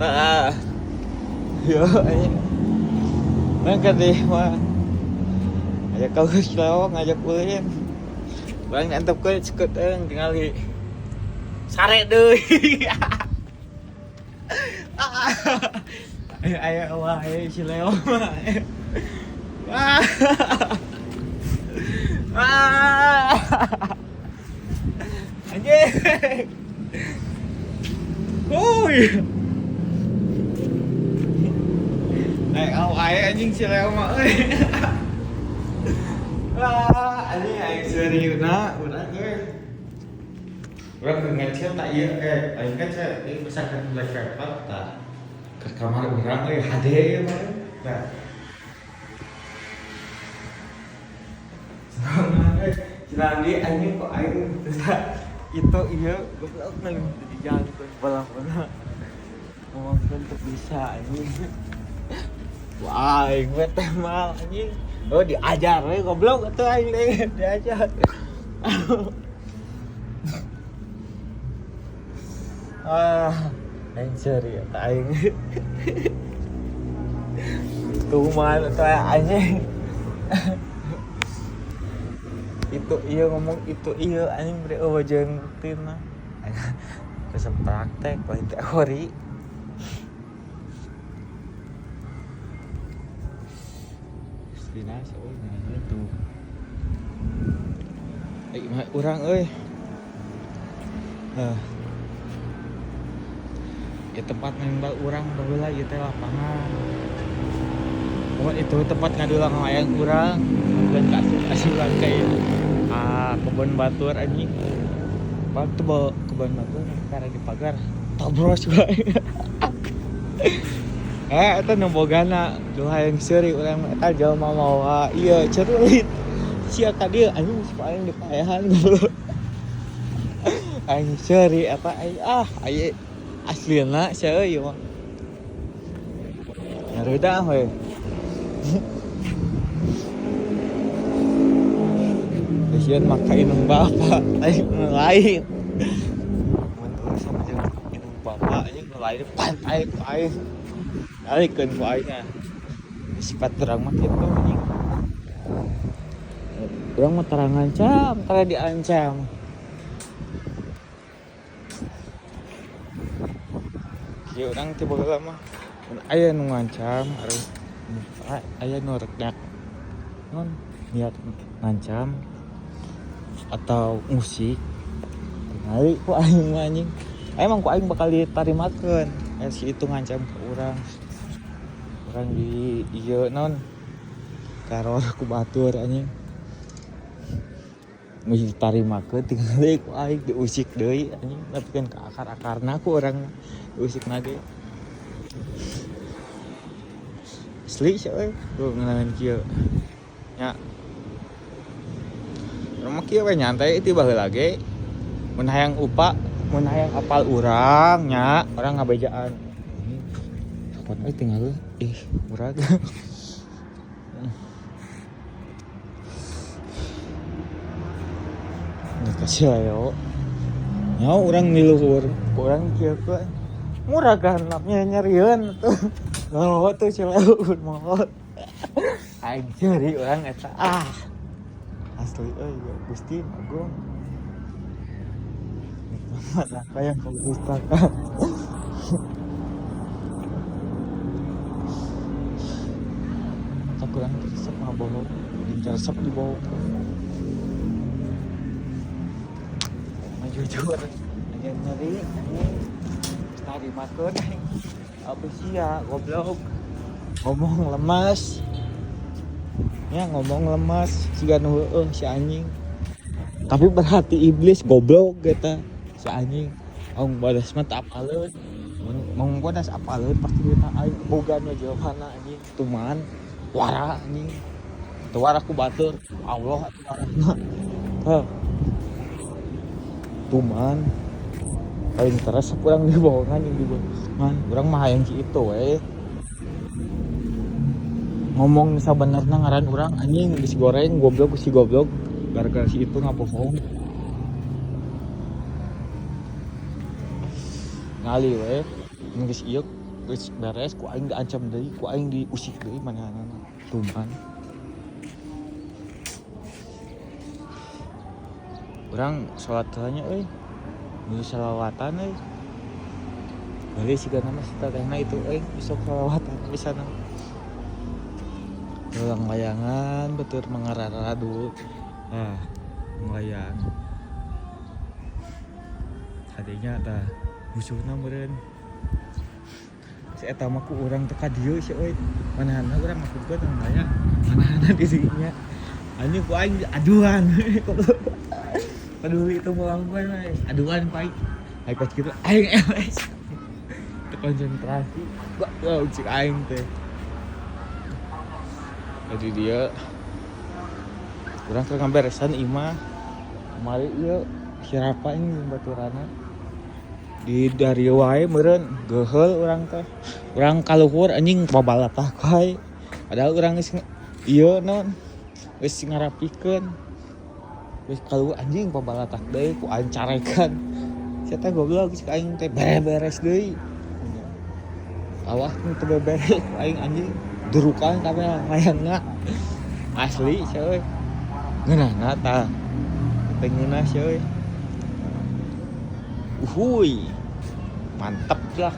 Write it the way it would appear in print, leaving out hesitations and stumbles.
Nah, yo anjing. Mangkat deh mah. Ajak kau geus lewong ngajak ulin. Bang antep ke sekut tinggal di sare deui. Aya wae si Leo mah. Ah. Ah. Anjing. Woi. Ayo anjing si Leo mah euy. Wah, anjing aing seriusna urang euy. Urang ngechat tak ieu aing kan saya ieu misalkan Black Pepper tah ke kamar urang euy HD ieu mah. Nah. Cilandi anjing kok aing itu iya goblok nang di jalan bola-bola. Ngomongkeun untuk bisa anjing. Wah, aing mah teh mal anjing. Oh, diajar we goblok atuh aing teh diajar. Aing serius aing. Kumaha atuh anjing. Itu iya ngomong itu iya anjing beri wajan rutin mah. Bisa praktek lain teori. Dina euy nah itu. Mah urang euy. Ya tempat nembak urang baheula ieu teh lapangan. Pokoknya itu tempat ngadulang hayang urang bukan kasulan kayak kebun batur anjing. Waktu bawa kebun batur karena di pagar tabros bae. Eta nu bogana nu hayang seuri urang eta jelema mawa ieu cerulit. Sia ka dieu anjing paling dipaehan goblok. Anjing seuri eta aya aslina sia euy mah. Nyareuda we. Kasihan makain ng bapak lain mun sama jeung inung bapak nya lain pantai alikeun ku aing sifat urang mah kitu anjing. Urang mah tara ngancam, tara diancam. Kieu urang teh baheula mah mun aya nu ngancam aya nu rekdak non niat ngancam atau musik ngali ku aing anjing emang ku aing bakal ditarimakeun si itu ngancam ke urang di ieu non karor ku batur anjing mun ditarimakeun tinggal ku aing diusik deui anjing nepikeun ka akar-akarna ku urang diusikna ge asli sia euy tuh ngeunaheun kieu nya rumah kieu we nyantai ti baheula ge mun hayang upa mun hayang apal urang nya urang ngabejaan kapan euy tinggal urang nya kasih ayo nya urang niluhur urang kieu ke murah ganapnya nyarieun tuh oh tuh cileuh moal aing ceuri urang eta asli euy Gusti Agung nikmat apa yang kau dustakan. Tak kurang resep ngabohong resep di bawah jujur anjing nyeri anjing tadi makan apa sih ya goblok ngomong lemas ya ngomong lemas siga nu si anjing tapi berhati iblis goblok eta si anjing ong badas mah teu apaleun mun badas apaleun pasti kita aing boga nu jawabanna anjing tuman wara anjing teu wara ku batur Allah atuh warana tuman paling terasa kurang dibohongan yang dibohongan kurang mah hayang si itu we ngomong sabenerna ngaran urang anjing geus goreng goblok si goblok gara-gara si itu ngabohong ngali we geus ieu geus beres ku aing diancam deui, ku aing diusik deui manahanana. Tuman. Urang salat tanya euy. Nu salawatan euy. Bari siga nama satehna itu euy besok salawatan pisanan. Layang-layangan betul mengarara dulu. Melayang. Hadinya tah musuhna meureun. Si eta mah ku urang teh ka dieu sia euy. Manehna urang maksudkeun aya manehna di dinya. Anjing ku aing aduan. Peduli itu mulang gue mah aduan pai. Ai pas kitu aing eles. Konsentrasi. Gua cik aing teh. Jadi dia urang keur ngaberesan imah. Mari ieu siapa ini baturana. Di dari wae meureun geheul urang teh. Urang kaluhur anjing babalatah kae. Padahal urang geus ieu naon geus ngarapikeun. Geus kaluhur anjing babalatah deui ku aing carekan. Sia teh goblok geus aing teh beres deui. Awah nu teu beres aing anjing durukan kabeh layangna. Asli sia euy. Ngeunahna tah. Pengeunah sia euy. Uhuy. Mantap lah.